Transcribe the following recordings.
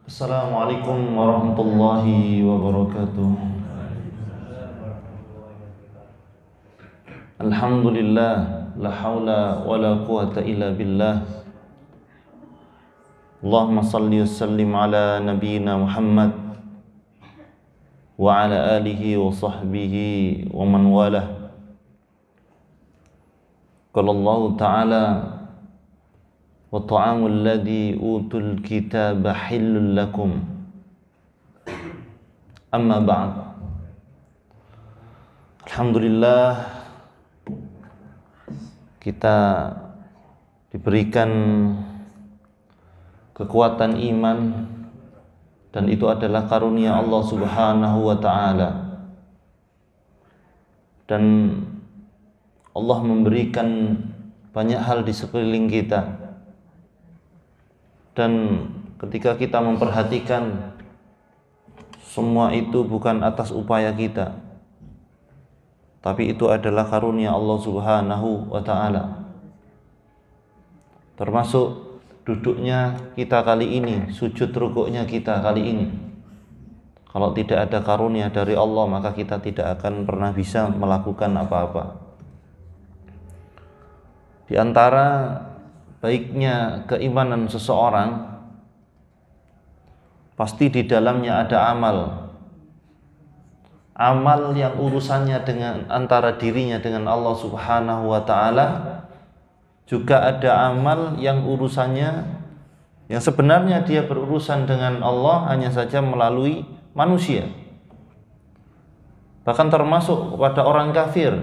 Assalamualaikum warahmatullahi wabarakatuh. Alhamdulillah, la haula wa la quwata illa billah. Allahumma salli wa sallim ala nabiyyina Muhammad wa ala alihi wa sahbihi wa man walah. Qala Allah Ta'ala wa ta'amul ladzi utul kitaba hillul lakum. Amma ba'd. Alhamdulillah, kita diberikan kekuatan iman, dan itu adalah karunia Allah Subhanahu wa ta'ala. Dan Allah memberikan banyak hal di sekeliling kita. Dan ketika kita memperhatikan, semua itu bukan atas upaya kita, tapi itu adalah karunia Allah Subhanahu wa ta'ala. Termasuk duduknya kita kali ini, sujud rukuknya kita kali ini. Kalau tidak ada karunia dari Allah, maka kita tidak akan pernah bisa melakukan apa-apa. Di antara baiknya keimanan seseorang, pasti di dalamnya ada amal yang urusannya dengan antara dirinya dengan Allah Subhanahu wa ta'ala. Juga ada amal yang urusannya, yang sebenarnya dia berurusan dengan Allah hanya saja melalui manusia. Bahkan termasuk kepada orang kafir.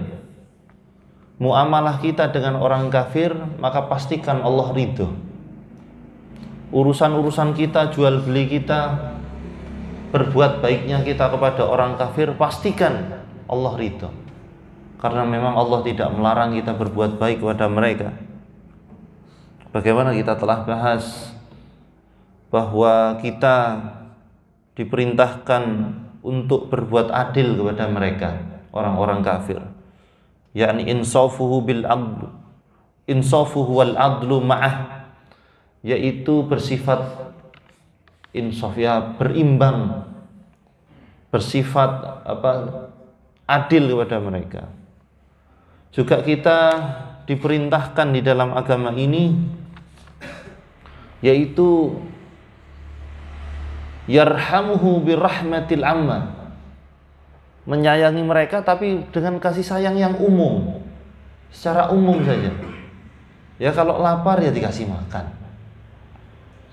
Muamalah kita dengan orang kafir, maka pastikan Allah ridho. Urusan-urusan kita, jual beli kita, berbuat baiknya kita kepada orang kafir, pastikan Allah ridho. Karena memang Allah tidak melarang kita berbuat baik kepada mereka. Bagaimana kita telah bahas bahwa kita diperintahkan untuk berbuat adil kepada mereka, orang-orang kafir. Yakni insafuhu bil adl, insafuhu wal adlu ma'ah, yaitu bersifat insaf, ya, berimbang, bersifat adil kepada mereka. Juga kita diperintahkan di dalam agama ini, yaitu yarhamuhu birahmatil amma, menyayangi mereka tapi dengan kasih sayang yang umum, secara umum saja. Ya, kalau lapar ya dikasih makan.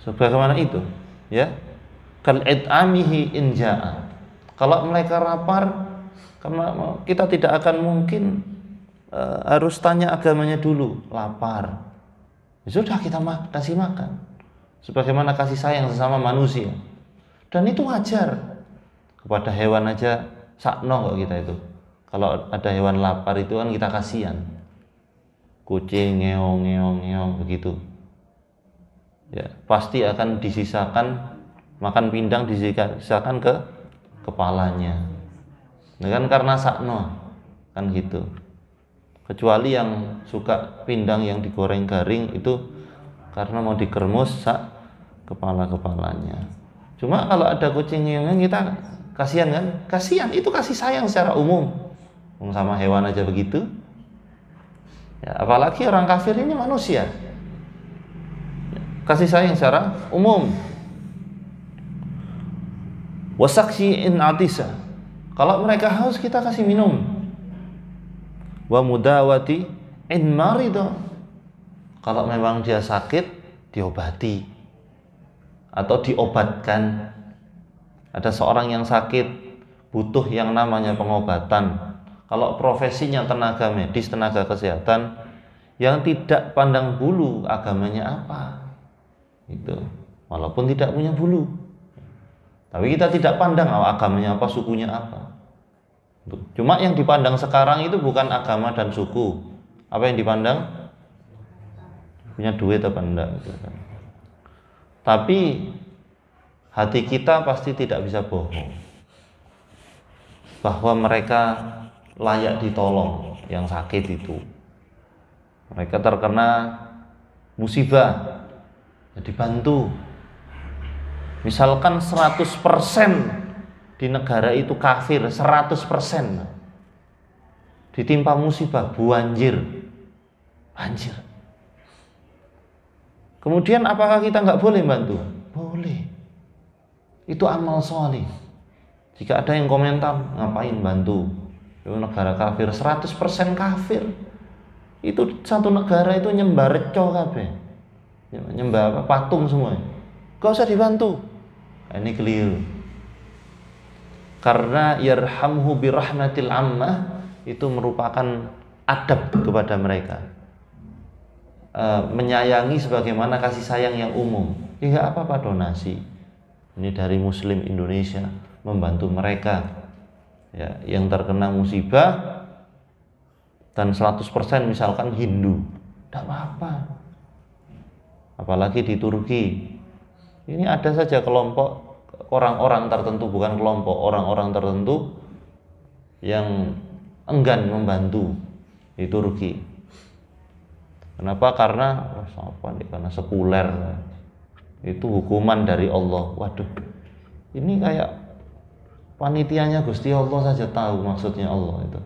Sebagaimana itu, ya. Kal id'amihi in ja'a. Kalau mereka lapar, karena kita tidak akan mungkin harus tanya agamanya dulu. Lapar, ya sudah kita kasih makan. Sebagaimana kasih sayang sesama manusia. Dan itu wajar. Kepada hewan aja sakno kok kita itu. Kalau ada hewan lapar itu kan kita kasihan. Kucing ngeong ngeong ngeong begitu. Ya, pasti akan disisakan, makan pindang disisakan ke kepalanya. Nah, kan karena sakno kan gitu. Kecuali yang suka pindang yang digoreng garing itu karena mau dikermus sak kepala-kepalanya. Cuma kalau ada kucing ngeong kita kasihan kan? Kasihan, itu kasih sayang secara umum. Sama hewan aja begitu. Ya, apalagi orang kafir ini manusia. Kasih sayang secara umum. Wasaksi in atisa. Kalau mereka haus kita kasih minum. Wa mudawati in marido. Kalau memang dia sakit, diobati atau diobatkan. Ada seorang yang sakit, butuh yang namanya pengobatan. Kalau profesinya tenaga medis, tenaga kesehatan, yang tidak pandang bulu agamanya apa, itu walaupun tidak punya bulu, tapi kita tidak pandang agamanya apa, sukunya apa. Cuma yang dipandang sekarang itu bukan agama dan suku. Apa yang dipandang? Punya duit apa enggak, gitu kan. Tapi hati kita pasti tidak bisa bohong bahwa mereka layak ditolong yang sakit itu. Mereka terkena musibah, ya dibantu. Misalkan 100% di negara itu kafir, 100% ditimpa musibah, banjir. Kemudian apakah kita nggak boleh bantu? Boleh. Itu amal soleh. Jika ada yang komentar, ngapain bantu? Itu negara kafir, 100% kafir. Itu satu negara itu nyembah reco kabeh. Nyembah patung semua. Gak usah dibantu. Ini keliru. Karena yarhamhu birahmatil ammah itu merupakan adab kepada mereka. Menyayangi sebagaimana kasih sayang yang umum. Ya gak apa-apa donasi. Ini dari Muslim Indonesia membantu mereka ya, yang terkena musibah, dan 100% misalkan Hindu, tidak apa-apa. Apalagi di Turki. Ini ada saja kelompok orang-orang tertentu, bukan kelompok, orang-orang tertentu yang enggan membantu di Turki. Kenapa? Karena sekuler. Itu hukuman dari Allah. Waduh, ini kayak panitianya Gusti Allah saja tahu maksudnya Allah itu.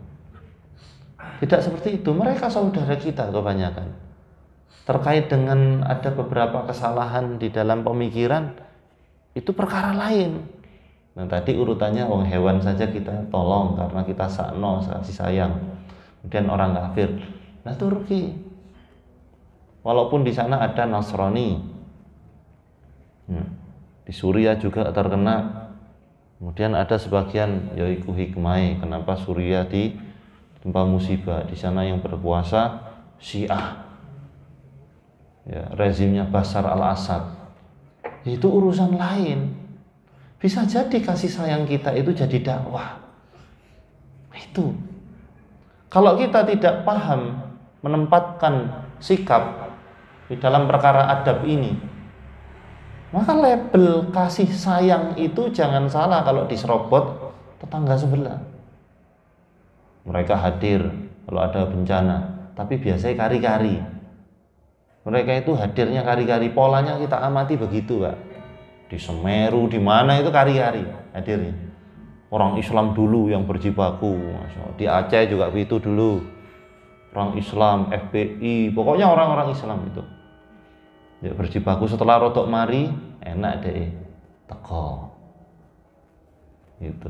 Tidak seperti itu. Mereka saudara kita kebanyakan. Terkait dengan ada beberapa kesalahan di dalam pemikiran, itu perkara lain. Nah tadi urutannya hewan saja kita tolong karena kita sakno, kasih sayang. Kemudian orang kafir. Nah Turki, walaupun di sana ada Nasrani, di Suriah juga terkena. Kemudian ada sebagian yaitu hikmah kenapa Suriah ditimpa musibah. Di sana yang berkuasa Syiah, ya, rezimnya Bashar al-Assad. Itu urusan lain. Bisa jadi kasih sayang kita itu jadi dakwah. Itu kalau kita tidak paham menempatkan sikap di dalam perkara adab ini, maka label kasih sayang itu jangan salah kalau diserobot tetangga sebelah. Mereka hadir kalau ada bencana, tapi biasanya kari-kari. Mereka itu hadirnya kari-kari, polanya kita amati begitu, Pak. Di Semeru, di mana itu kari-kari hadirnya. Orang Islam dulu yang berjibaku, di Aceh juga begitu dulu. Orang Islam, FPI, pokoknya orang-orang Islam itu. Ya berjibaku, setelah rodok mari enak deh teko gitu.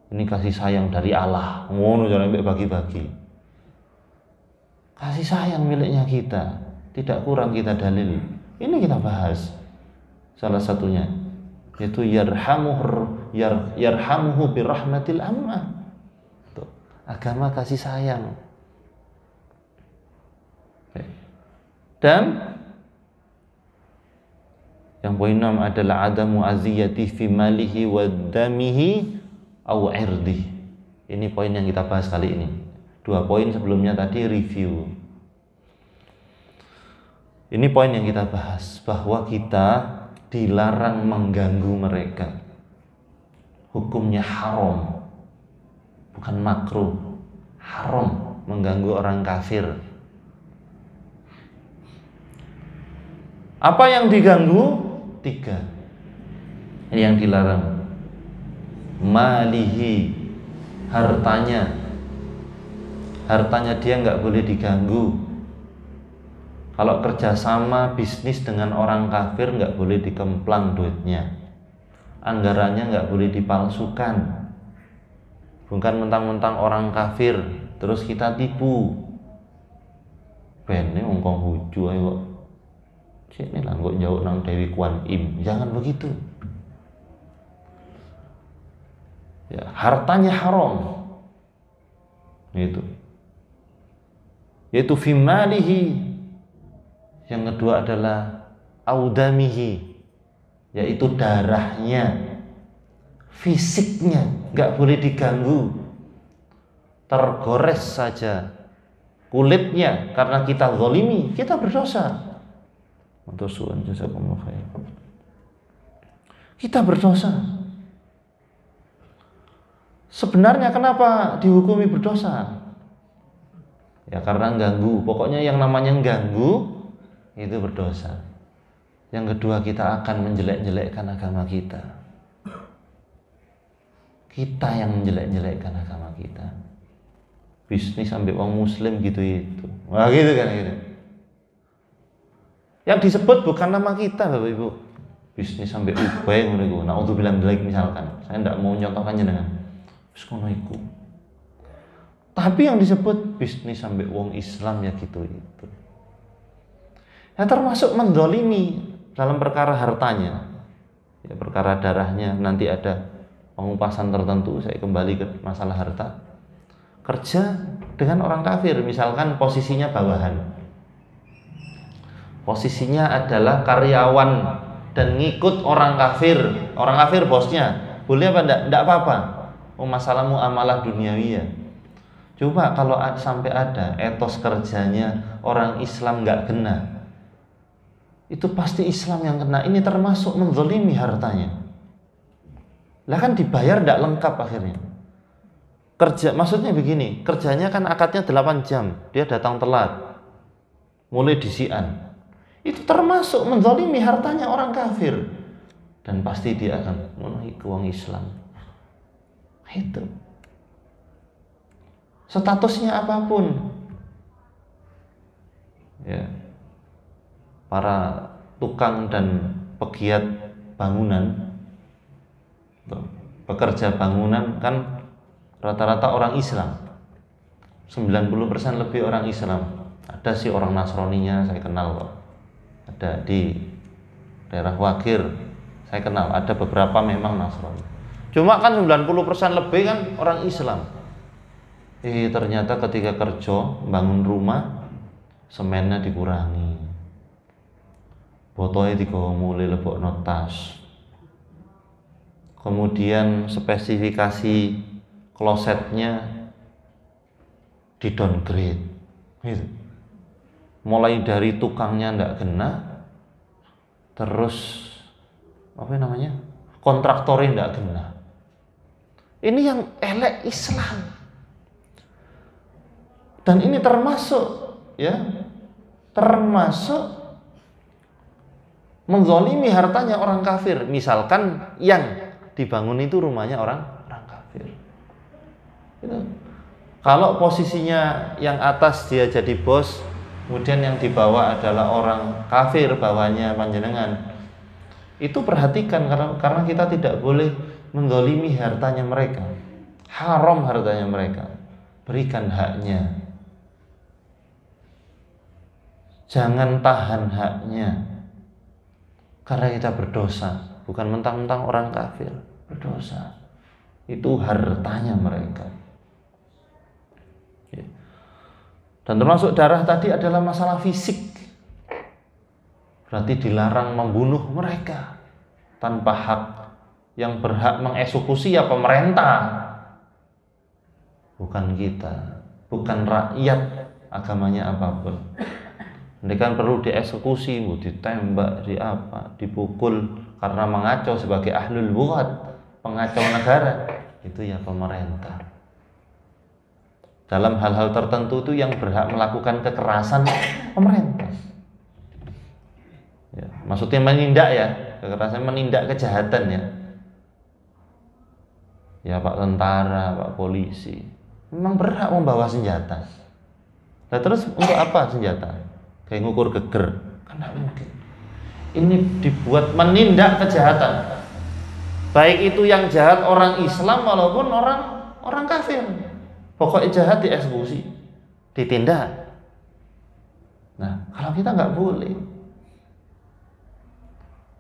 Ini kasih sayang dari Allah, ngono jangan bagi-bagi. Kasih sayang miliknya kita, tidak kurang kita dalil. Ini kita bahas salah satunya, yaitu yarhamuhu birahmatil ammah. Agama kasih sayang. Dan yang poin 6 adalah adamu aziyati fi malihi wa damihi aw irdi. Ini poin yang kita bahas kali ini. 2 poin sebelumnya tadi review. Ini poin yang kita bahas, bahwa kita dilarang mengganggu mereka. Hukumnya haram, bukan makruh. Haram mengganggu orang kafir. Apa yang diganggu? 3. Ini yang dilarang. Malihi, hartanya. Hartanya dia nggak boleh diganggu. Kalau kerjasama bisnis dengan orang kafir nggak boleh dikemplang duitnya. Anggarannya nggak boleh dipalsukan. Bukan mentang-mentang orang kafir terus kita tipu. Bene ngongkong huju ayo. Sini lah kok jauh nang Dewi Kwan Im. Jangan begitu. Ya, hartanya haram. Itu. Yaitu fimalihi. Yang kedua adalah audamihi, yaitu darahnya, fisiknya nggak boleh diganggu. Tergores saja kulitnya karena kita zalimi, kita berdosa. Kita berdosa. Sebenarnya kenapa dihukumi berdosa? Ya karena ganggu. Pokoknya yang namanya ganggu itu berdosa. Yang kedua, kita akan menjelek-jelekkan agama kita. Kita yang menjelek-jelekkan agama kita. Bisnis sampai wong muslim gitu itu. Wah gitu kan gitu. Yang disebut bukan nama kita, Bapak Ibu. Bisnis sampai ubay ngono iku. Naudzubillah misalkan. Saya tidak mau nyontohkan jenengan. Wis ngono iku. Tapi yang disebut bisnis sampai wong Islam ya gitu itu. Ya termasuk mendolimi dalam perkara hartanya, ya perkara darahnya. Nanti ada pengupasan tertentu. Saya kembali ke masalah harta. Kerja dengan orang kafir, misalkan posisinya bawahan, posisinya adalah karyawan dan ngikut orang kafir bosnya, boleh apa enggak? Enggak apa-apa. Oh, masalah muamalah duniawi ya. Coba kalau sampai ada etos kerjanya orang Islam nggak kena, itu pasti Islam yang kena. Ini termasuk menzalimi hartanya. Lah kan dibayar tidak lengkap akhirnya. Kerja, maksudnya begini, kerjanya kan akadnya 8 jam, dia datang telat, mulai disian. Itu termasuk menzalimi hartanya orang kafir. Dan pasti dia akan memenuhi uang Islam. Itu. Statusnya apapun. Ya. Para tukang dan pegiat bangunan, pekerja bangunan kan rata-rata orang Islam. 90% lebih orang Islam. Ada sih orang Nasraninya, saya kenal kok. Ada di daerah Wagir, saya kenal. Ada beberapa memang Nasrani. Cuma kan 90% lebih kan orang Islam. Ternyata ketika kerja bangun rumah, semennya dikurangi, botolnya digawa mulai lebokno tas, kemudian spesifikasi klosetnya di downgrade gitu. Mulai dari tukangnya nggak kena, terus kontraktornya nggak kena. Ini yang elek Islam. Dan ini termasuk menzalimi hartanya orang kafir. Misalkan yang dibangun itu rumahnya orang kafir. Gitu. Kalau posisinya yang atas dia jadi bos, kemudian yang di bawah adalah orang kafir, bawahnya panjenengan. Itu perhatikan karena kita tidak boleh menzalimi hartanya mereka. Haram hartanya mereka. Berikan haknya. Jangan tahan haknya. Karena kita berdosa. Bukan mentang-mentang orang kafir, berdosa. Itu hartanya mereka. Dan termasuk darah tadi adalah masalah fisik. Berarti dilarang membunuh mereka tanpa hak. Yang berhak mengeksekusi ya pemerintah, bukan kita, bukan rakyat, agamanya apapun. Ini kan perlu dieksekusi, ditembak, dipukul karena mengacau sebagai ahlul bughad, pengacau negara, itu ya pemerintah. Dalam hal-hal tertentu itu yang berhak melakukan kekerasan pemerintah. Ya, maksudnya menindak ya, kekerasan menindak kejahatan ya. Ya Pak tentara, Pak polisi, memang berhak membawa senjata. Nah terus untuk apa senjata? Kayak ngukur geger, kan tidak mungkin. Ini dibuat menindak kejahatan. Baik itu yang jahat orang Islam walaupun orang kafir. Pokoknya jahat dieksekusi, ditindak. Nah, kalau kita nggak boleh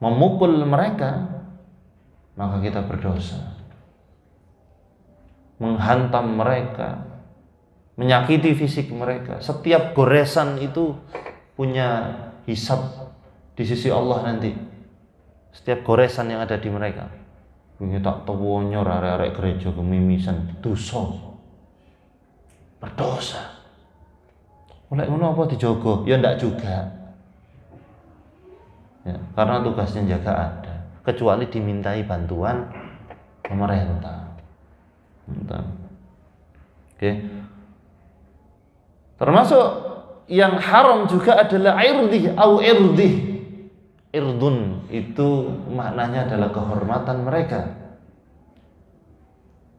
memukul mereka, maka kita berdosa. Menghantam mereka, menyakiti fisik mereka. Setiap goresan itu punya hisab di sisi Allah nanti. Setiap goresan yang ada di mereka. Ini tak tahu nyor arek-arek gereja kemimisan dosa. Berdosa. Oleh ngono apa dijogo? Ya ndak juga. Ya, karena tugasnya jaga ada, kecuali dimintai bantuan pemerintah. Oke. Termasuk yang haram juga adalah irdih au irdih. Irdun itu maknanya adalah kehormatan mereka.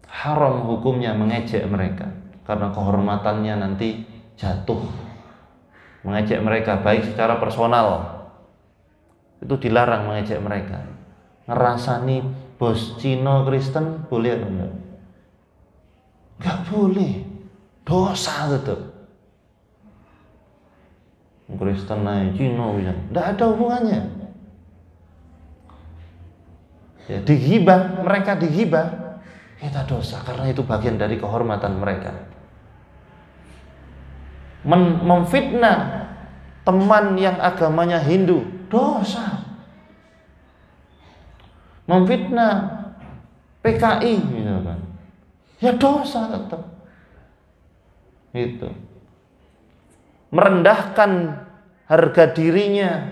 Haram hukumnya mengejek mereka, karena kehormatannya nanti jatuh. Mengejek mereka baik secara personal, itu dilarang mengejek mereka. Ngerasani bos Cina Kristen boleh atau enggak? Enggak boleh, dosa tetap. Kristen naik Cina bisa, enggak ada hubungannya. Ya, digibah, mereka digibah, kita dosa karena itu bagian dari kehormatan mereka. Memfitnah teman yang agamanya Hindu, dosa. Memfitnah PKI misalkan, ya dosa tetap. Itu. Merendahkan harga dirinya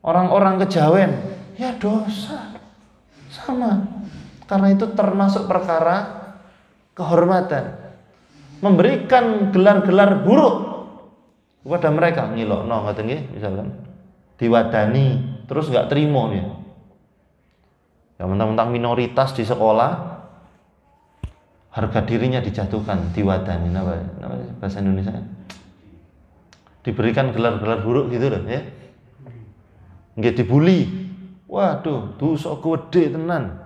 orang-orang kejawen, ya dosa. Sama. Karena itu termasuk perkara kehormatan. Memberikan gelar-gelar buruk kepada mereka, ngilokno ngoten nggih, misalkan diwadani terus enggak terima nih. Ya mentang-mentang minoritas di sekolah, harga dirinya dijatuhkan, diwadani, apa bahasa Indonesia? Diberikan gelar-gelar buruk gitu loh, ya. Nggih dibully. Waduh, dosa gede tenan.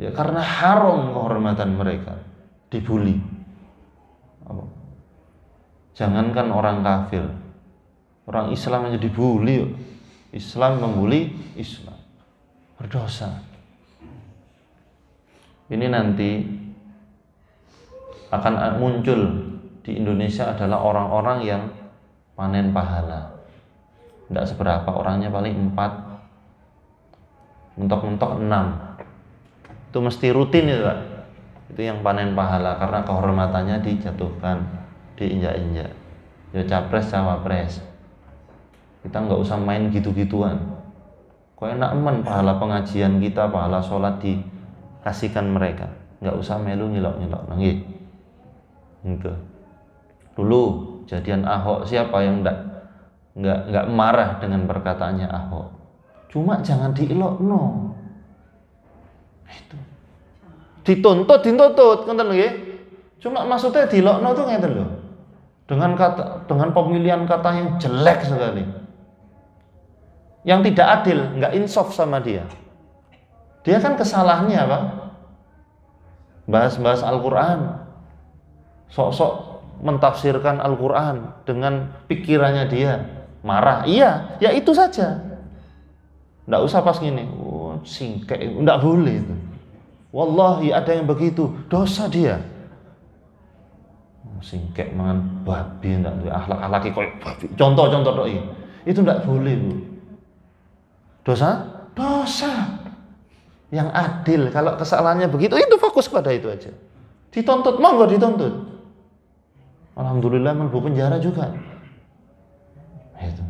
Ya karena haram kehormatan mereka, dibully. Jangankan orang kafir, orang Islam aja dibully. Islam membuli Islam, berdosa. Ini nanti akan muncul di Indonesia adalah orang-orang yang panen pahala. Tidak seberapa, orangnya paling 4, mentok-mentok 6. Itu mesti rutin itu Pak. Itu yang panen pahala karena kehormatannya dijatuhkan, diinjak-injak. Ya capres cawapres. Kita nggak usah main gitu-gituan. Kok enak men pahala pengajian kita, pahala sholat dikasihkan mereka. Nggak usah melu nyilok-nyilok nggih. Gitu. Dulu jadian Ahok, siapa yang nggak marah dengan perkataannya Ahok? Cuma jangan diilokno. Itu. Dituntut, ngoten nggih. Cuma maksudnya dilokno tuh ngeten lho. Dengan pemilihan kata yang jelek sekali. Yang tidak adil, nggak insaf sama dia. Dia kan kesalahannya apa? Bahas-bahas Al-Qur'an. Sok-sok mentafsirkan Al-Qur'an dengan pikirannya dia. Marah. Iya, ya itu saja. Nggak usah pas gini. Oh, singkek, nggak boleh itu. Wallahi ada yang begitu, dosa dia. Singkek mangan babi, ndak duwe akhlak-akhlaki koyo babi. Contoh-contoh tok iki. Itu ndak boleh, Bu. Dosa? Dosa. Yang adil, kalau kesalahannya begitu, itu fokus pada itu aja. Dituntut, monggo dituntut. Alhamdulillah mlebu penjara juga. Itu.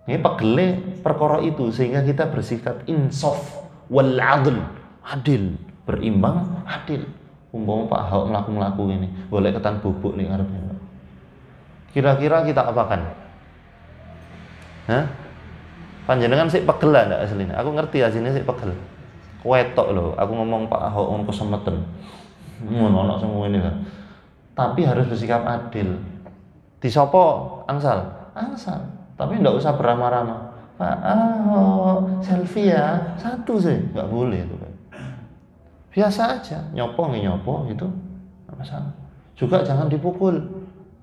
Ini pegele perkara itu sehingga kita bersikap insaf wal adl, adil, berimbang, adil. Umpama Pak Ahok melaku ini, boleh ketan bubuk nih ngarepnya. Kira-kira kita apakan? Hah? Panjenengan sik pegel lah ndak asline. Aku ngerti asline sik pegel. Wetok lho, aku ngomong Pak Ahok ngono kesemeten. Ngono ana semua ini kan. Tapi harus bersikap adil. Disopo angsal? Angsal. Tapi ndak usah beramah-ramah. Pak Ahok, selfie ya. Satu sih, enggak boleh itu kan. Biasa aja, nyopo gitu, nggak masalah. Juga jangan dipukul,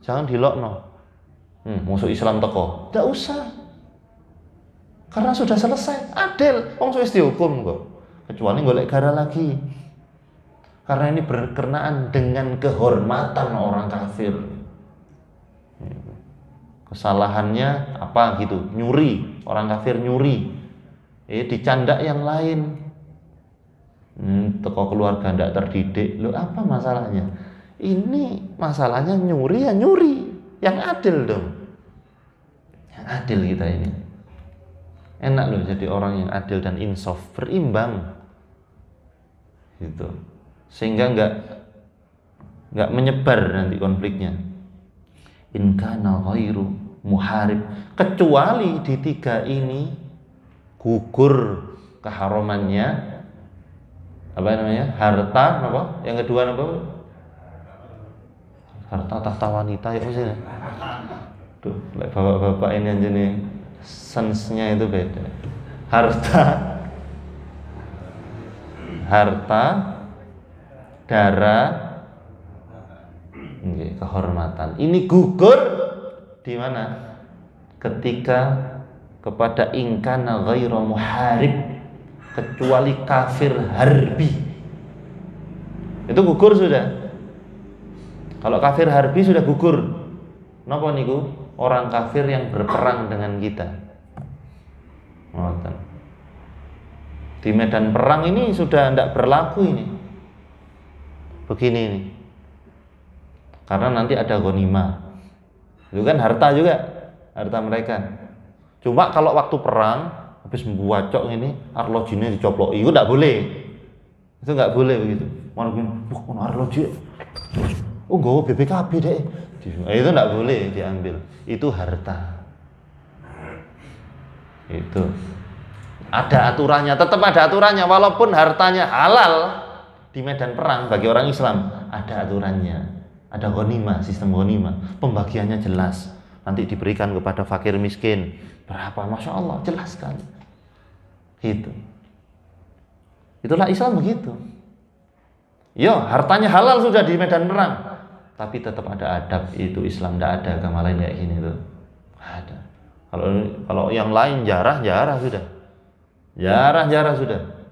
jangan dilokno. Musuh Islam teko, nggak usah, karena sudah selesai, adil. Wong wis dihukum kok, kecuali golek gara lagi. Karena ini berkenaan dengan kehormatan orang kafir. Kesalahannya apa gitu, nyuri, orang kafir nyuri, dicandak yang lain. Toko keluarga ndak terdidik, lo apa masalahnya? Ini masalahnya nyuri ya nyuri, yang adil dong, yang adil kita ini. Enak loh jadi orang yang adil dan insaf, berimbang, gitu, sehingga nggak menyebar nanti konfliknya. In kana ghairu muharib. Kecuali di 3 ini gugur keharamannya, apa namanya, harta, apa? Yang kedua apa? Harta tahta wanita ya maksudnya. Tuh, bapak-bapak ini aja nih, sensenya itu beda. Harta, darah, kehormatan. Ini gugur di mana? Ketika kepada ingkana ghairu muharib, kecuali kafir harbi. Itu gugur sudah. Kalau kafir harbi sudah gugur. Napa niku? Orang kafir yang berperang dengan kita. Ngoten. Di medan perang ini sudah tidak berlaku ini. Begini ini. Karena nanti ada ghanimah. Itu kan harta juga, harta mereka. Cuma kalau waktu perang habis membuacok ini, arlojine dicoploki, itu tidak boleh. Itu nggak boleh begitu. Mana arloji? Oh, nggawa BPKB deh. Itu tidak boleh diambil. Itu harta. Itu. Ada aturannya, tetap ada aturannya walaupun hartanya halal di medan perang bagi orang Islam, ada aturannya. Ada ghanimah, sistem ghanimah. Pembagiannya jelas. Nanti diberikan kepada fakir miskin. Berapa? Masya Allah, jelas sekali. Gitu. Itulah Islam begitu. Yo, hartanya halal sudah di medan perang. Tapi tetap ada adab, itu Islam. Tidak ada agama lain kayak gini tuh. Ada. Kalau yang lain jarah sudah. Jarah sudah.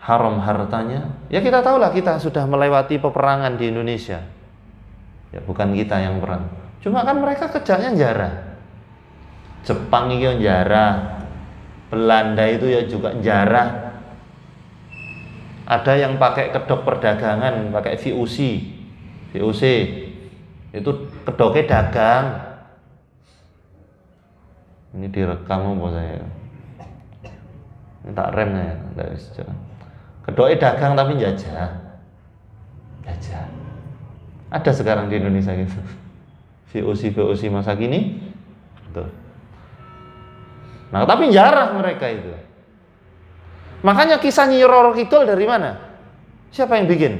Haram hartanya. Ya kita tahulah, kita sudah melewati peperangan di Indonesia. Ya bukan kita yang perang. Cuma kan mereka kerjanya jarah. Jepang itu jarah. Belanda itu ya juga jarah. Ada yang pakai kedok perdagangan, pakai VOC. Itu kedoknya dagang. Ini direkam apa saya? Ini tak remnya ya. Kedoknya dagang tapi jajah. Ada sekarang di Indonesia gitu. VOC masa kini. Tuh. Nah, tapi jarah mereka itu. Makanya kisah Nyi Roro Kidul dari mana? Siapa yang bikin?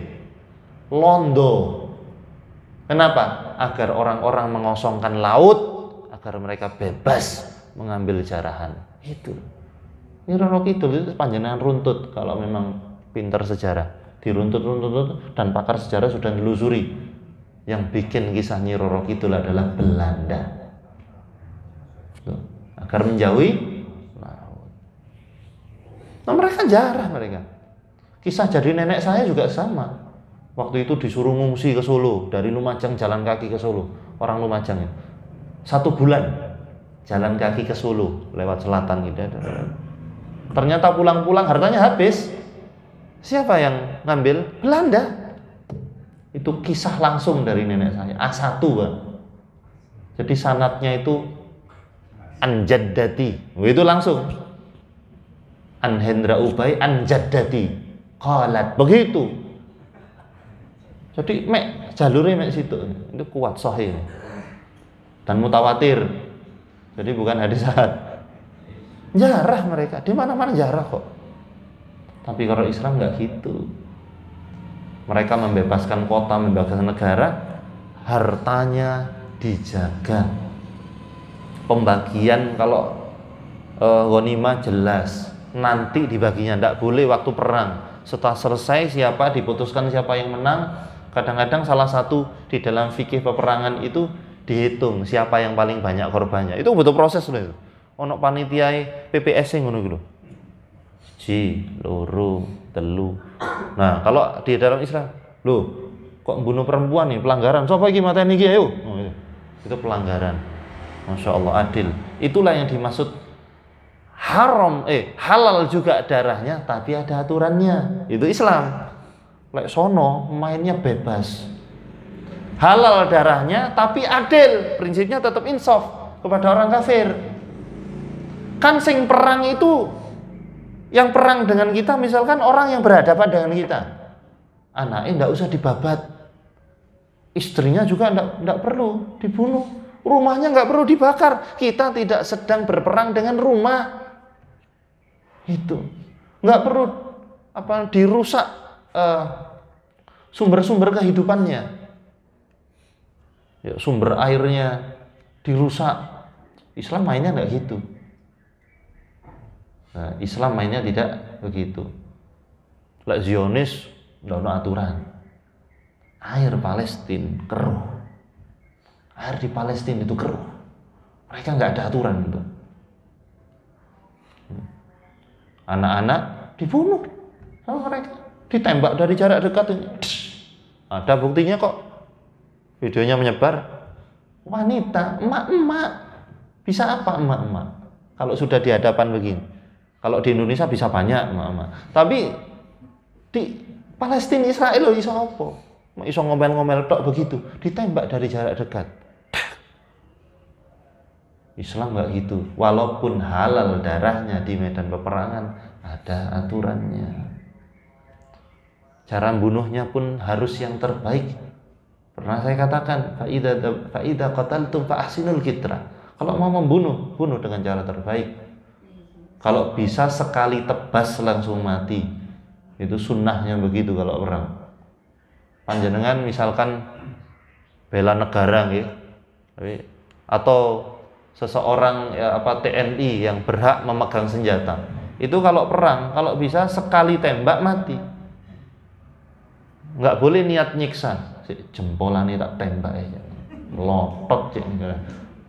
Londo. Kenapa? Agar orang-orang mengosongkan laut, agar mereka bebas mengambil jarahan. Itu. Nyi Roro Kidul itu panjenengan runtut kalau memang pintar sejarah. Diruntut dan pakar sejarah sudah menelusuri. Yang bikin kisah Nyi Roro Kidul adalah Belanda. Tuh. Agar menjauhi laut. Nah, mereka jarah mereka. Kisah jadi nenek saya juga sama. Waktu itu disuruh ngungsi ke Solo, dari Lumajang jalan kaki ke Solo. Orang Lumajang ya. 1 bulan jalan kaki ke Solo lewat selatan gitu. Ternyata pulang-pulang hartanya habis. Siapa yang ngambil? Belanda. Itu kisah langsung dari nenek saya. A1, Bang. Jadi sanadnya itu Anjaddati. Itu langsung. An Hendra Ubay Anjaddati. Qalat. Begitu. Jadi jalurnya situ. Itu kuat sahih. Dan mutawatir. Jadi bukan hadis ahad. Jarah mereka. Di mana-mana jarah kok. Tapi kalau Islam nggak gitu. Mereka membebaskan kota, membebaskan negara, hartanya dijaga. Pembagian kalau ghanimah jelas, nanti dibaginya, tidak boleh waktu perang. Setelah selesai siapa diputuskan siapa yang menang. Kadang-kadang salah satu di dalam fikih peperangan itu dihitung siapa yang paling banyak korbannya. Itu butuh proses loh itu. Ono panitia PPS yang ngono gitu. Loro, telu. Nah, kalau di dalam Islam, loh, kok bunuh perempuan nih, pelanggaran. Sopo iki mateni iki ayo. Oh, itu pelanggaran. Masya Allah, adil. Itulah yang dimaksud halal juga darahnya, tapi ada aturannya. Itu Islam. Lek sono mainnya bebas. Halal darahnya, tapi adil. Prinsipnya tetap insaf kepada orang kafir. Kan sing perang itu, yang perang dengan kita misalkan orang yang berhadapan dengan kita, anaknya tidak usah dibabat, istrinya juga enggak perlu dibunuh, rumahnya enggak perlu dibakar. Kita tidak sedang berperang dengan rumah. Itu enggak perlu dirusak sumber-sumber kehidupannya. Ya, sumber airnya dirusak. Islam mainnya enggak gitu. Nah, Islam mainnya tidak begitu. Lek Zionis enggak ada aturan. Air Palestina keruh. Air di Palestina itu keruh. Mereka nggak ada aturan itu. Anak-anak dibunuh sama mereka, ditembak dari jarak dekat ini. Ada buktinya kok. Videonya menyebar. Wanita, emak-emak. Bisa apa emak-emak? Kalau sudah di hadapan begini. Kalau di Indonesia bisa banyak emak-emak. Tapi di Palestina Israel iso apa? Iso ngomel-ngomel tok begitu, ditembak dari jarak dekat. Islam nggak gitu. Walaupun halal darahnya di medan peperangan, ada aturannya. Cara bunuhnya pun harus yang terbaik. Pernah saya katakan, faida qataltum fa ahsinul qitra. Kalau mau membunuh, bunuh dengan cara terbaik. Kalau bisa sekali tebas langsung mati. Itu sunnahnya begitu kalau perang. Panjenengan misalkan bela negara gitu, atau seseorang TNI yang berhak memegang senjata, itu kalau perang, kalau bisa sekali tembak mati, nggak boleh niat nyiksa, jempolan ini tak tembak aja, lotot cik,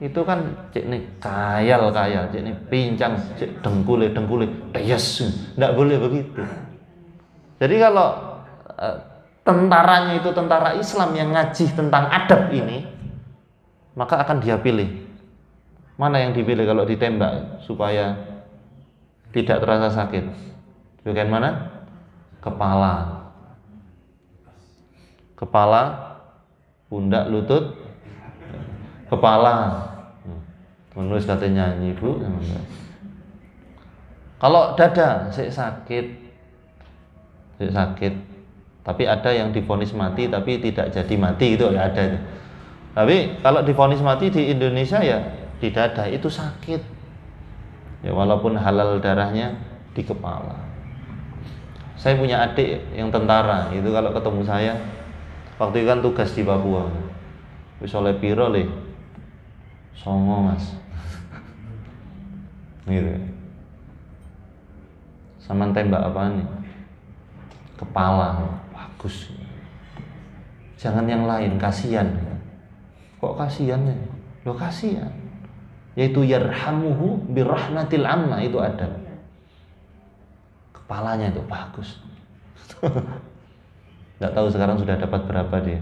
itu kan cik nih kayal, cik nih pincang, cik dengkule, yes, nggak boleh begitu. Jadi kalau tentaranya itu tentara Islam yang ngaji tentang adab ini, maka akan dia pilih. Mana yang dipilih kalau ditembak supaya tidak terasa sakit? Bagian mana? Kepala, pundak, lutut, kepala. Menulis katanya nyanyi Bu. Kalau dada, sakit. Tapi ada yang divonis mati tapi tidak jadi mati, itu ya ada. Tapi kalau divonis mati di Indonesia ya di dada itu sakit. Ya walaupun halal darahnya di kepala. Saya punya adik yang tentara, itu kalau ketemu saya waktu itu kan tugas di Papua. Wis oleh piro le? Songo Mas. Gitu. Sama tembak apaan nih? Kepala. Bagus. Jangan yang lain, kasihan. Kok kasihan ya? Loh kasihan. Yaitu yarhamuhu birahmatil amma, itu ada. Kepalanya itu bagus. Enggak tahu sekarang sudah dapat berapa dia.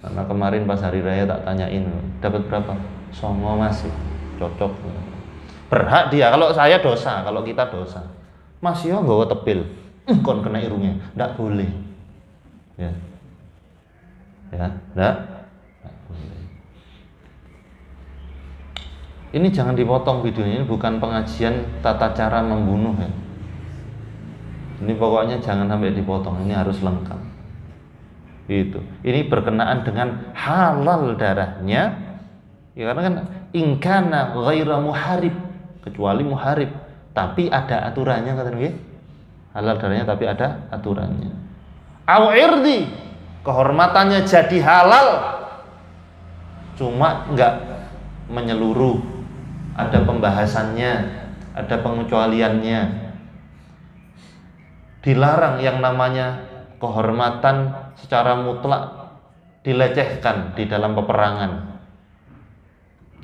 Karena kemarin pas hari raya tak tanyain, dapat berapa? Songo Mas. Cocok. Berhak dia, kalau saya dosa, kalau kita dosa. Mas yo nggawa tepil. Kon kena irungnya, enggak boleh. Ya, enggak boleh. Ini jangan dipotong videonya, ini bukan pengajian tata cara membunuh ya. Ini pokoknya jangan sampai dipotong, ini harus lengkap. Itu. Ini berkenaan dengan halal darahnya. Ya karena kan ingkana ghaira muharib, kecuali muharib, tapi ada aturannya kata nggih. Halal darahnya tapi ada aturannya. Au irdi, kehormatannya jadi halal, cuma enggak menyeluruh, ada pembahasannya, ada pengecualiannya. Dilarang yang namanya kehormatan secara mutlak dilecehkan di dalam peperangan.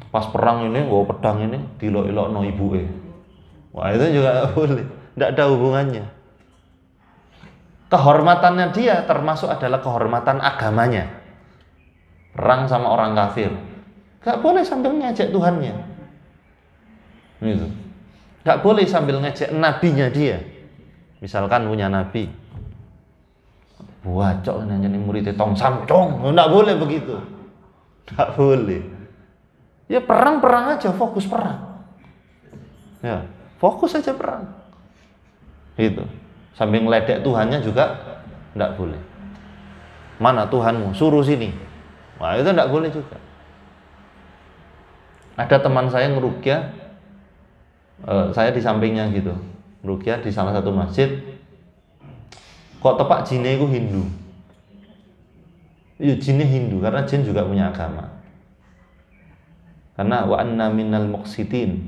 Pas perang ini nggawa pedang ini dilok-ilokno ibuke. Wah, itu juga boleh, enggak ada hubungannya. Kehormatannya dia termasuk adalah kehormatan agamanya. Perang sama orang kafir, gak boleh sambil ngejek Tuhannya. Gitu. Gak boleh sambil ngejek nabinya dia. Misalkan punya nabi, wacok nanya nih muridnya tong samcong, gak boleh begitu. Gak boleh. Ya perang aja, fokus perang. Ya, fokus aja perang. Gitu. Sambil ngeledek Tuhannya juga enggak boleh. Mana Tuhanmu? Suruh sini. Wah, itu tidak boleh juga. Ada teman saya ngeruqyah, saya di sampingnya gitu, ngeruqyah di salah satu masjid. Kok tepak jinnya itu Hindu? Iya, jinnya Hindu, karena jin juga punya agama. Karena wa anna minal muqsitin.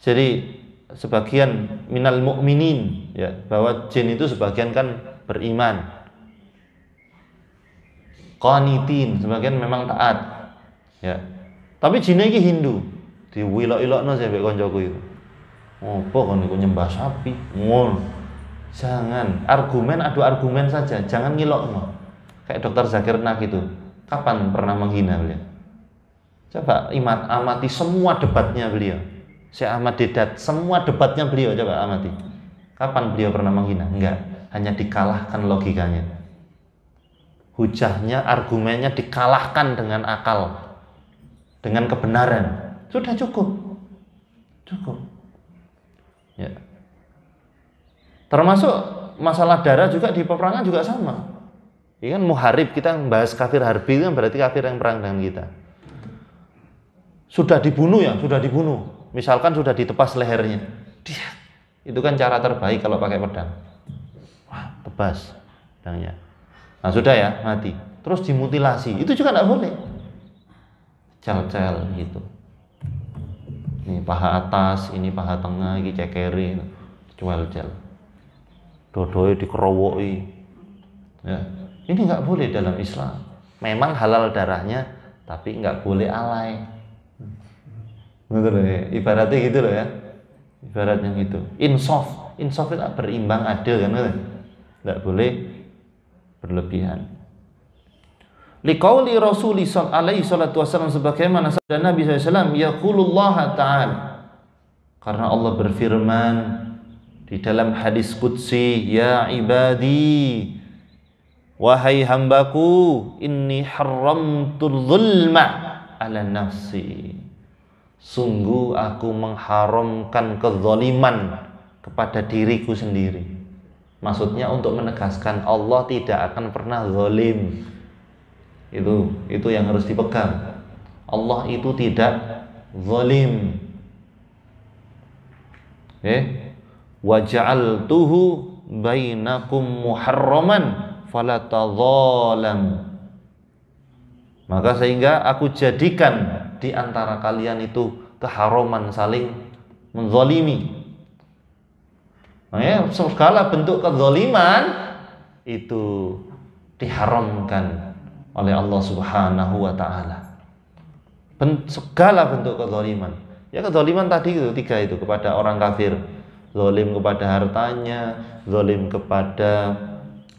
Jadi sebagian minal mu'minin, ya, bahwa jin itu sebagian kan beriman. Qanitin, sebagian memang taat. Ya. Tapi jinnya iki Hindu. Diwilok-ilokno sampe koncoku itu. Apa kon iku nyembah sapi? Ngono. Jangan, adu argumen saja, jangan ngilokno. Kayak Dr. Zakir Naik itu. Kapan pernah menghina beliau? Coba amati semua debatnya beliau. Syekh Ahmad Deedat, semua debatnya beliau coba amati. Kapan beliau pernah menghina? Enggak, hanya dikalahkan logikanya. Hujahnya, argumennya dikalahkan dengan akal, dengan kebenaran. Sudah cukup. Cukup. Ya. Termasuk masalah darah juga di peperangan juga sama. Ini kan muharib, kita membahas kafir harbi itu kan berarti kafir yang perang dengan kita. Sudah dibunuh ya, sudah dibunuh. Misalkan sudah ditepas lehernya. Itu kan cara terbaik kalau pakai pedang. Wah, tebas pedangnya. Nah sudah ya, mati. Terus dimutilasi, itu juga tidak boleh. Cel-cel gitu. Ini paha atas, ini paha tengah, ini cekeri, cuel-cel. Dodoy dikerowoki. Ya. Ini nggak boleh dalam Islam. Memang halal darahnya, tapi nggak boleh alay. Betul ya? Ibaratnya gitu loh ya. Ibaratnya gitu. Insaf itu berimbang, adil kan? Nggak boleh berlebihan. Liqauli Rasul alaihi salatu wasallam, sebagaimana sabda Nabi SAW, yaqulullah ta'ala, karena Allah berfirman di dalam hadis qudsi, ya ibadi, wahai hambaku, inni haramtul zulma ala nafsi, sungguh aku mengharamkan kezaliman kepada diriku sendiri. Maksudnya untuk menegaskan Allah tidak akan pernah zalim. Itu yang harus dipegang. Allah itu tidak zalim. Wa ja'altuhu bainakum muharraman fala tadzalam. Maka sehingga aku jadikan di antara kalian itu keharaman saling menzalimi. Makanya segala bentuk kezaliman itu diharamkan oleh Allah Subhanahu wa ta'ala. Segala bentuk kezaliman. Ya kezaliman tadi itu tiga itu, kepada orang kafir, zalim kepada hartanya, zalim kepada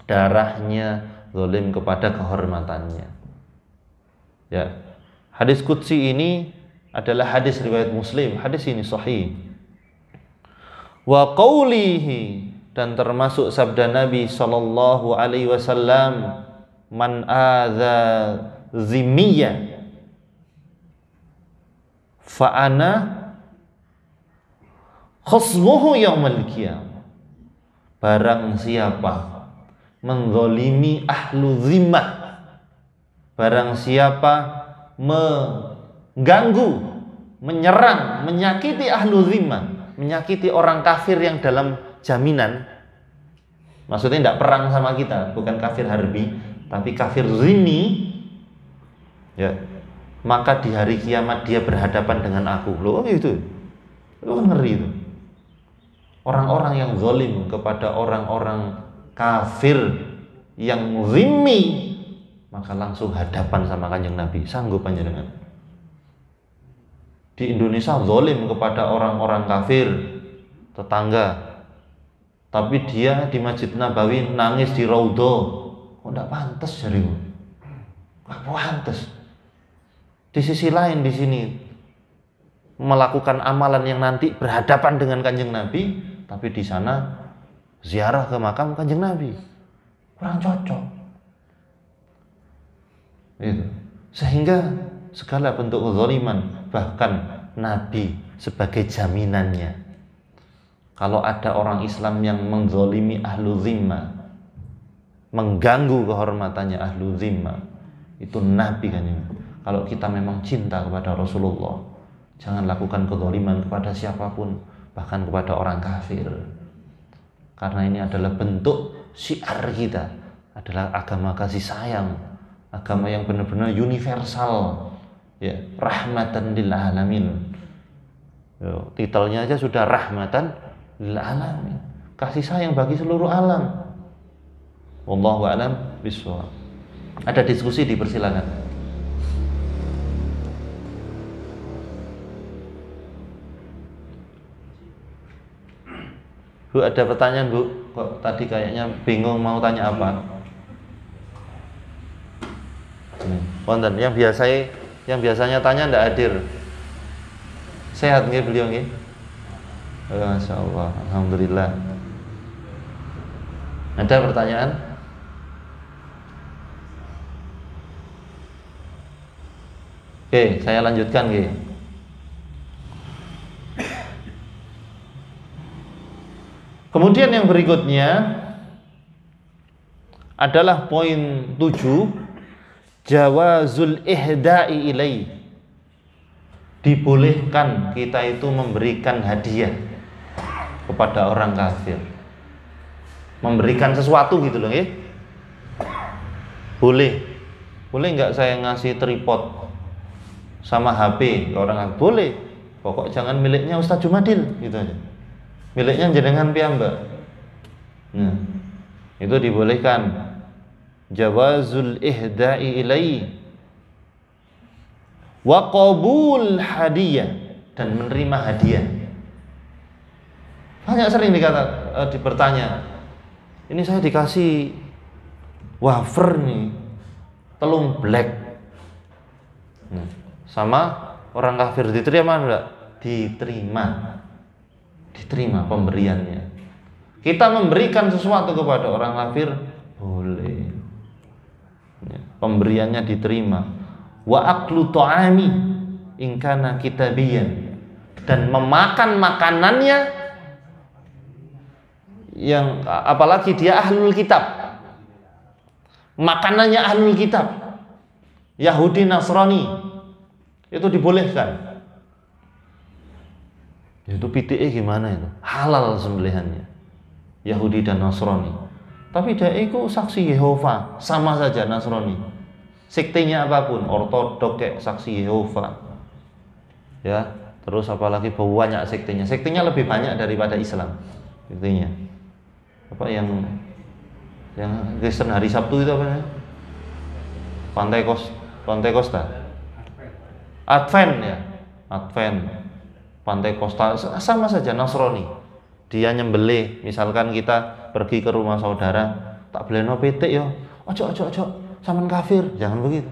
darahnya, zalim kepada kehormatannya. Ya. Hadis qudsi ini adalah hadis riwayat Muslim. Hadis ini sahih. Wa qawlihi, dan termasuk sabda Nabi sallallahu alaihi wasallam, man adza zimmiya fa ana khasmuhu yaumil qiyamah. Barang siapa menzalimi ahlu zimmah, barang siapa mengganggu, menyerang, menyakiti ahlu zimmah, menyakiti orang kafir yang dalam jaminan, maksudnya tidak perang sama kita, bukan kafir harbi, tapi kafir zimmi, ya, maka di hari kiamat dia berhadapan dengan aku. Loh itu ngeri itu. Orang-orang yang zalim kepada orang-orang kafir yang zimmi, maka langsung hadapan sama Kanjeng Nabi. Sanggup panjenengan? Di Indonesia zalim kepada orang-orang kafir tetangga, tapi dia di Masjid Nabawi nangis di Raudhah. Kok tidak pantas jariku? Nggak pantas. Di sisi lain di sini melakukan amalan yang nanti berhadapan dengan Kanjeng Nabi, tapi di sana ziarah ke makam Kanjeng Nabi. Kurang cocok. Itu. Sehingga segala bentuk kezaliman, bahkan Nabi sebagai jaminannya. Kalau ada orang Islam yang menzalimi ahlu zimmah, mengganggu kehormatannya ahlu zimmah. Itu Nabi kan ya. Kalau kita memang cinta kepada Rasulullah, jangan lakukan kezaliman kepada siapapun, bahkan kepada orang kafir. Karena ini adalah bentuk syiar kita, adalah agama kasih sayang, agama yang benar-benar universal, ya, rahmatan lil alamin. Titelnya aja sudah rahmatan lil alamin, kasih sayang bagi seluruh alam. Wallahu a'lam bishawab. Ada diskusi, dipersilakan. Bu, ada pertanyaan Bu? Kok tadi kayaknya bingung mau tanya apa? Wonten yang biasanya tanya ndak hadir. Sehat nggih beliau nggih? Masya Allah, alhamdulillah. Ada pertanyaan? Oke, saya lanjutkan nggih. Kemudian yang berikutnya adalah poin 7, jawazul ihda'i ilai. Dibolehkan kita itu memberikan hadiah kepada orang kafir. Memberikan sesuatu gitu loh, ya. Boleh. Boleh nggak saya ngasih tripod sama HP ke orang kafir? Boleh. Pokok jangan miliknya Ustaz Jumadil gitu aja. Miliknya jenengan piyambak. Nah, itu dibolehkan. Jawazul ihda'i ilai wa qabul hadiah, dan menerima hadiah. Banyak sering dibertanya, ini saya dikasih wafer nih, telung black. Nah, sama orang kafir diterima enggak? Diterima pemberiannya. Kita memberikan sesuatu kepada orang kafir boleh, ya, pemberiannya diterima. Wa aklu ta'ami in kana kitabiyan, dan memakan makanannya, yang apalagi dia ahlul kitab, makanannya ahlul kitab, Yahudi Nasrani, itu dibolehkan. Itu PTE gimana itu? Halal sembelihannya, Yahudi dan Nasrani. Tapi dia itu saksi Yehova, sama saja Nasrani. Sektenya apapun, ortodok kayak saksi Yehova. Ya, terus apalagi banyak sektenya. Sektenya lebih banyak daripada Islam. Sektenya. Apa yang Kristen hari Sabtu itu apa namanya? Pantekosta. Advent ya. Advent. Pantekosta sama saja Nasrani. Dia nyembelih, misalkan kita pergi ke rumah saudara, tak beleno petik yo. Ojo sampean kafir, jangan begitu.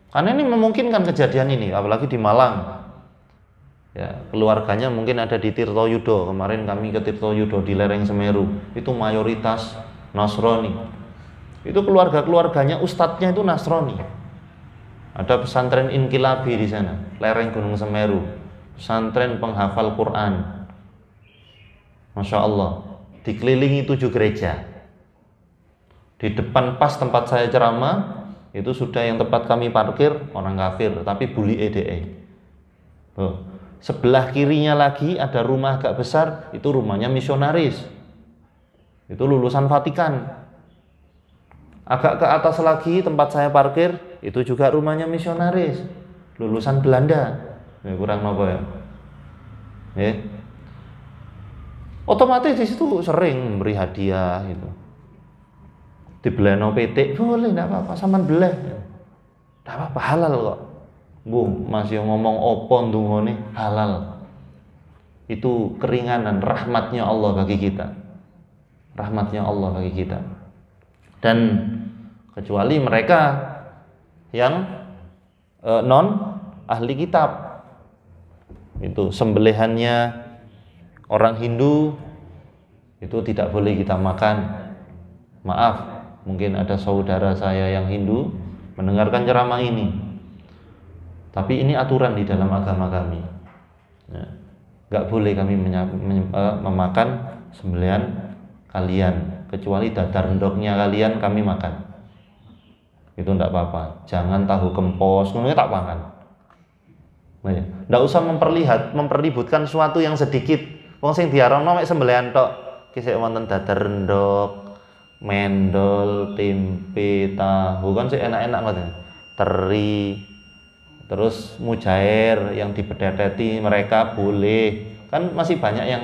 Karena ini memungkinkan kejadian ini, apalagi di Malang. Ya, keluarganya mungkin ada di Tirtoyudo. Kemarin kami ke Tirtoyudo di lereng Semeru, itu mayoritas Nasrani. Itu keluarganya ustadznya itu Nasrani. Ada pesantren Inkilabi di sana, lereng Gunung Semeru. Pesantren penghafal Quran. Masya Allah, dikelilingi 7 gereja. Di depan pas tempat saya ceramah, itu sudah yang tempat kami parkir orang kafir, tapi bully EDE. Sebelah kirinya lagi ada rumah agak besar, itu rumahnya misionaris. Itu lulusan Vatikan. Agak ke atas lagi tempat saya parkir, itu juga rumahnya misionaris, lulusan Belanda. Ya, kurang apa ya? Ya. Otomatis di situ sering memberi hadiah gitu. Dibeleno petik boleh, enggak apa-apa, sampean beleh. Enggak apa-apa, halal kok. Bu, masih ngomong opo ndungone halal. Itu keringanan, rahmatnya Allah bagi kita. Rahmatnya Allah bagi kita. Dan kecuali mereka yang non ahli kitab, itu sembelihannya orang Hindu itu tidak boleh kita makan. Maaf, mungkin ada saudara saya yang Hindu mendengarkan ceramah ini, tapi ini aturan di dalam agama kami. Nggak boleh kami memakan sembelihan kalian. kecuali dadar endoknya kalian kami makan. Itu enggak apa-apa. Jangan tahu kempos, ngono tak pangan. Enggak usah memperlibutkan suatu yang sedikit. Wong sing diarono mek sembelihan tok. Ki sik wonten dadar endok, mendol, tempe, tahu kan sih enak-enak ngoten. Teri, terus mujair yang dibedeteti mereka boleh. Kan masih banyak yang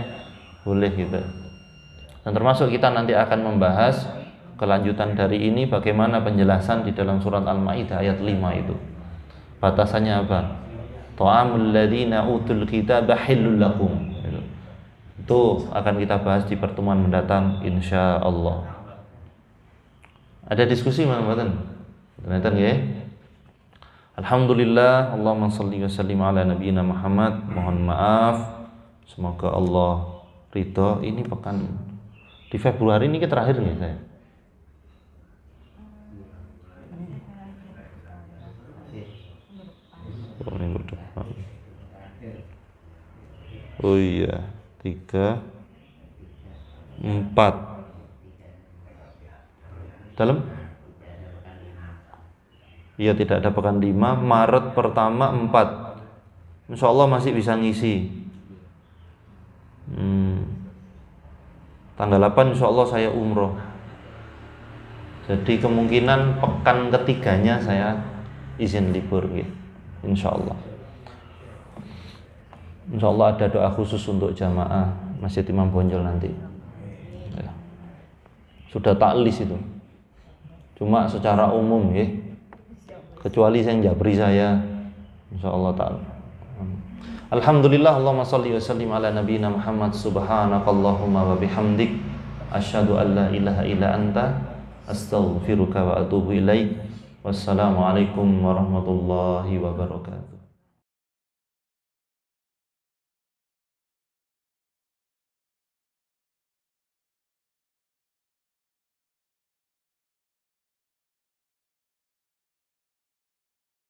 boleh gitu. Dan termasuk kita nanti akan membahas kelanjutan dari ini bagaimana penjelasan di dalam surat Al-Maidah ayat 5 itu. Batasannya apa? Ta'amul ladzina utul kitaba halul lakum. Itu akan kita bahas di pertemuan mendatang insyaallah. Ada diskusi mboten? Ternyata nggih. Alhamdulillah, Allahumma shalli wa sallim ala nabiyyina Muhammad. Mohon maaf, semoga Allah ridho. Ini pekan di Februari ini terakhir nih saya. Minggu depan. Oh iya, 3, 4. Dalam? Iya, tidak ada pekan 5, Maret pertama 4. Insya Allah masih bisa ngisi. Tanggal 8 insya Allah saya umroh. Jadi kemungkinan pekan ketiganya saya izin libur gitu. Insya Allah. Insya Allah ada doa khusus untuk jamaah Masjid Imam Bonjol nanti. Ya. Sudah taklis itu. Cuma secara umum ya. Kecuali yang jabri saya. Insya Allah ta'ala. Alhamdulillah, Allahumma salli wa sallim ala nabiyyina Muhammad. Subhanakallahumma wa bihamdik asyhadu an la ilaha illa anta astaghfiruka wa atubu ilaik. Wassalamualaikum warahmatullahi wabarakatuh.